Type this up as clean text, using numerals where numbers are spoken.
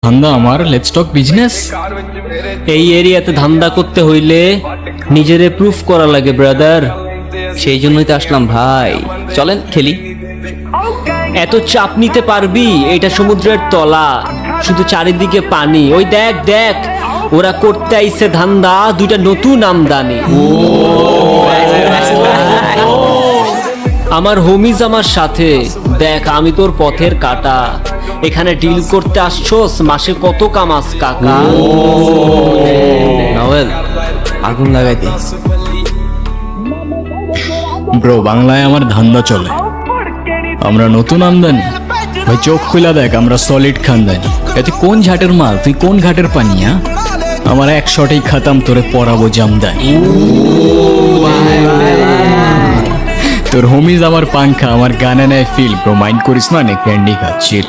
ধান্দা আমার, let's talk business. এই এরিয়াতে ধান্দা করতে হইলে নিজেরে প্রুফ করা লাগে ব্রাদার। সেই জন্যই তো আসলাম ভাই, চলেন খেলি। এত চাপ নিতে পারবি? এটা সমুদ্রের তলা, শুধু চারিদিকে পানি। ওই দেখ দেখ, ওরা করতে আইছে ধান্দা, দুইটা নতুন আমদানি। আমার হোমিজ আমার সাথে, দেখ আমি তোর পথের কাটা। এখানে ডিল করতে আসছোস, মাসে কত কামাস কাকা? নভেল আগুন লাগাই দে। ব্রো, বাংলায় আমার ধান্দা চলে, আমরা নতুন আমদানি। ভাই চোখ খুলা দেখ, আমরা সলিড খানদানি। এতে কোন ঝাটের মাল, তুই কোন ঘাটের পানিয়া? আমার এক শটেই খাতাম, তোরে পরাবো জামদানি। তোর হোমিজ আমার পাংখা, আমার গানে নেয় ফিল। ব্রো মাইন্ড করিস না, নে ক্যান্ডি খা, চিল।